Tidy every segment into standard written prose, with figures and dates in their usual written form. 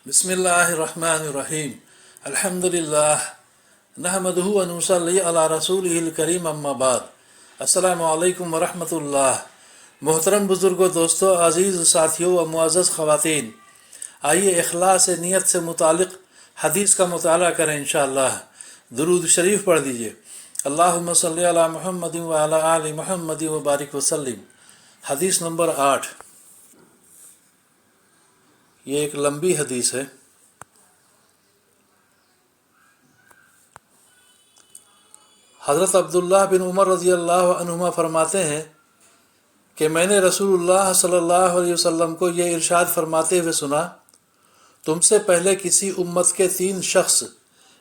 बिस्मिल्लाहिर्रहमानिर्रहीम अल्हम्दुलिल्लाह नहमदुहु व नुसल्ली अला रसूलिहिल करीम अम्मा बाद। अस्सलामु अलैकुम व रहमतुल्लाह। मोहतरम बुज़ुर्गों, दोस्तों, अज़ीज़ साथियों व मुअज़्ज़ज़ ख़वातीन, आइए इख़लास नियत से मुतालिक हदीस का मुताला करें इंशाअल्लाह। दुरूद शरीफ पढ़ दीजिए। अल्लाहुम्मा सल्ली अला मुहम्मदिन व अला आलि मुहम्मदिन व बारिक वसल्लिम। हदीस नंबर 8। ये एक लंबी हदीस है। हज़रत अब्दुल्लाह बिन उमर रज़ी अल्लाह अन्हुमा फरमाते हैं कि मैंने रसूलुल्लाह सल्लल्लाहु अलैहि वसल्लम को ये इरशाद फरमाते हुए सुना, तुमसे पहले किसी उम्मत के 3 शख्स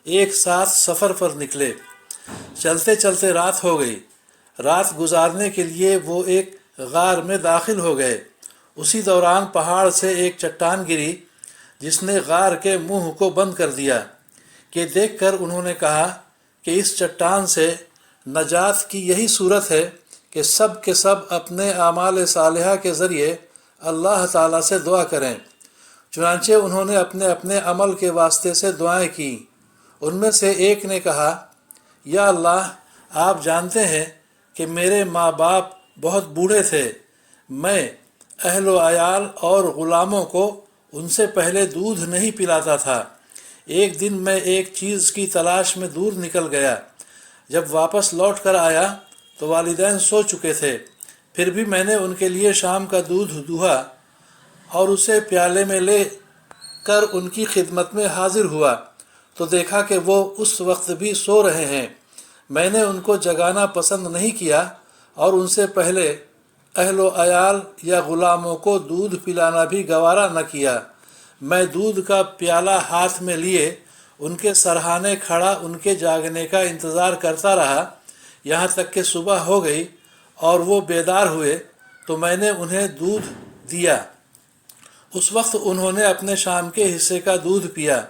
एक साथ सफ़र पर निकले। चलते चलते रात हो गई। रात गुजारने के लिए वो एक गार में दाखिल हो गए। उसी दौरान पहाड़ से एक चट्टान गिरी जिसने गार के मुंह को बंद कर दिया। कि देखकर उन्होंने कहा कि इस चट्टान से नजात की यही सूरत है कि सब के सब अपने आमाल सालिहा के ज़रिए अल्लाह ताला से दुआ करें। चुनांचे उन्होंने अपने अपने अमल के वास्ते से दुआएं की। उनमें से एक ने कहा, या अल्लाह, आप जानते हैं कि मेरे माँ बाप बहुत बूढ़े थे। मैं अहलो अयाल और ग़ुलामों को उनसे पहले दूध नहीं पिलाता था। एक दिन मैं एक चीज़ की तलाश में दूर निकल गया। जब वापस लौट कर आया तो वालिदैन सो चुके थे। फिर भी मैंने उनके लिए शाम का दूध दूहा और उसे प्याले में ले कर उनकी खिदमत में हाजिर हुआ तो देखा कि वो उस वक्त भी सो रहे हैं। मैंने उनको जगाना पसंद नहीं किया और उनसे पहले अहलो अयाल या ग़ुलामों को दूध पिलाना भी गवारा न किया। मैं दूध का प्याला हाथ में लिए उनके सरहाने खड़ा उनके जागने का इंतज़ार करता रहा, यहाँ तक कि सुबह हो गई और वो बेदार हुए तो मैंने उन्हें दूध दिया। उस वक्त उन्होंने अपने शाम के हिस्से का दूध पिया।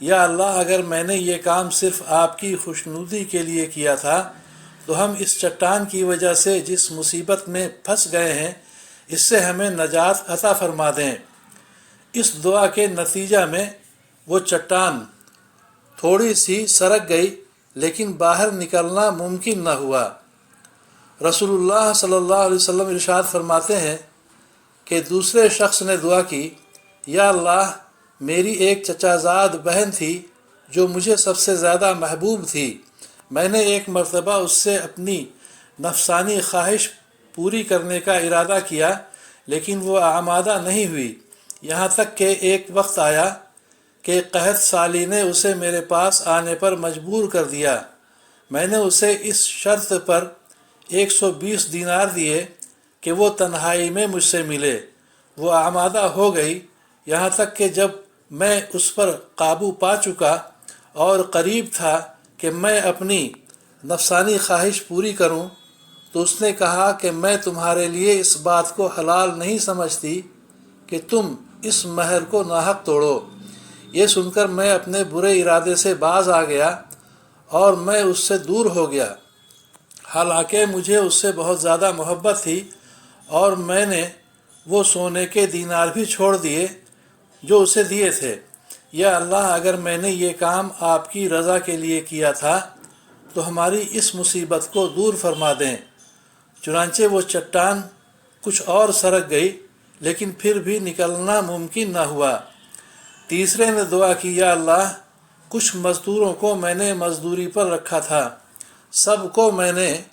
या अल्लाह, अगर मैंने ये काम सिर्फ़ आपकी खुशनुदी के लिए किया था तो हम इस चट्टान की वजह से जिस मुसीबत में फंस गए हैं इससे हमें नजात अता फरमा दें। इस दुआ के नतीजा में वो चट्टान थोड़ी सी सरक गई, लेकिन बाहर निकलना मुमकिन न हुआ। रसूलुल्लाह सल्लल्लाहु अलैहि वसल्लम इरशाद फरमाते हैं कि दूसरे शख्स ने दुआ की, या अल्लाह, मेरी एक चचाजाद बहन थी जो मुझे सबसे ज़्यादा महबूब थी। मैंने एक मरतबा उससे अपनी नफसानी ख्वाहिश पूरी करने का इरादा किया, लेकिन वो आमादा नहीं हुई। यहाँ तक कि एक वक्त आया कि कहत साली ने उसे मेरे पास आने पर मजबूर कर दिया। मैंने उसे इस शर्त पर 120 दीनार दिए कि वो तन्हाई में मुझसे मिले। वो आमादा हो गई, यहाँ तक कि जब मैं उस पर काबू पा चुका और करीब था कि मैं अपनी नफसानी ख्वाहिश पूरी करूं, तो उसने कहा कि मैं तुम्हारे लिए इस बात को हलाल नहीं समझती कि तुम इस महर को नाहक तोड़ो। ये सुनकर मैं अपने बुरे इरादे से बाज आ गया और मैं उससे दूर हो गया। हालांकि मुझे उससे बहुत ज़्यादा मोहब्बत थी और मैंने वो सोने के दीनार भी छोड़ दिए जो उसे दिए थे। या अल्लाह, अगर मैंने ये काम आपकी रज़ा के लिए किया था तो हमारी इस मुसीबत को दूर फरमा दें। चुनांचे वो चट्टान कुछ और सरक गई, लेकिन फिर भी निकलना मुमकिन न हुआ। तीसरे ने दुआ की, या अल्लाह, कुछ मज़दूरों को मैंने मज़दूरी पर रखा था, सब को मैंने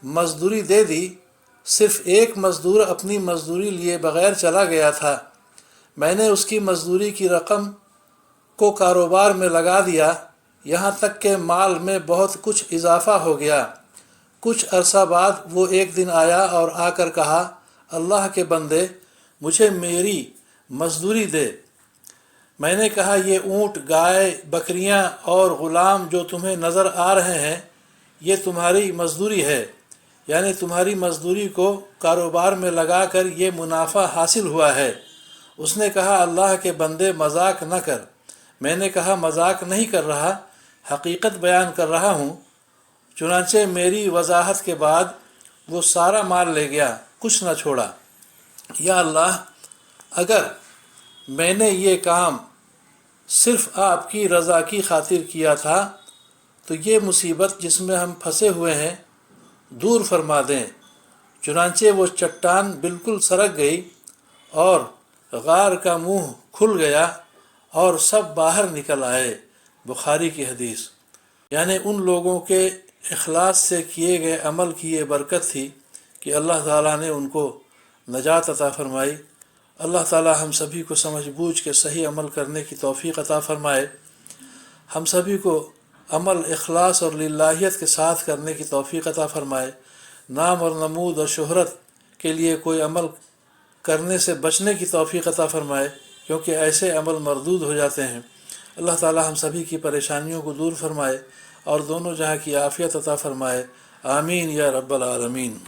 मज़दूरी दे दी, सिर्फ़ एक मज़दूर अपनी मज़दूरी लिए बग़ैर चला गया था। मैंने उसकी मज़दूरी की रकम को कारोबार में लगा दिया, यहाँ तक कि माल में बहुत कुछ इजाफ़ा हो गया। कुछ अरसा बाद वो एक दिन आया और आकर कहा, अल्लाह के बंदे, मुझे मेरी मज़दूरी दे। मैंने कहा, ये ऊँट, गाय, बकरियाँ और ग़ुलाम जो तुम्हें नज़र आ रहे हैं ये तुम्हारी मज़दूरी है, यानी तुम्हारी मज़दूरी को कारोबार में लगा कर ये मुनाफा हासिल हुआ है। उसने कहा, अल्लाह के बंदे, मजाक न कर। मैंने कहा, मजाक नहीं कर रहा, हकीकत बयान कर रहा हूँ। चुनांचे मेरी वजाहत के बाद वो सारा माल ले गया, कुछ न छोड़ा। या अल्लाह, अगर मैंने ये काम صرف آپ کی رضا کی خاطر کیا تھا تو یہ مصیبت جس میں ہم پھنسے ہوئے ہیں دور فرما دیں۔ چنانچہ وہ چٹان بالکل سرک گئی اور غار کا منہ کھل گیا اور سب باہر نکل آئے۔ بخاری کی حدیث۔ یعنی ان لوگوں کے اخلاص سے کیے گئے عمل کی یہ برکت تھی کہ اللہ تعالیٰ نے ان کو نجات عطا فرمائی۔ اللہ تعالیٰ ہم سبھی کو سمجھ بوجھ کے صحیح عمل کرنے کی توفیق عطا فرمائے۔ ہم سبھی کو عمل اخلاص اور للہیت کے ساتھ کرنے کی توفیق عطا فرمائے۔ نام اور نمود اور شہرت کے لیے کوئی عمل کرنے سے بچنے کی توفیق عطا فرمائے، کیونکہ ایسے عمل مردود ہو جاتے ہیں۔ اللہ تعالیٰ ہم سبھی کی پریشانیوں کو دور فرمائے اور دونوں جہاں کی عافیت عطا فرمائے۔ آمین یا رب العالمین۔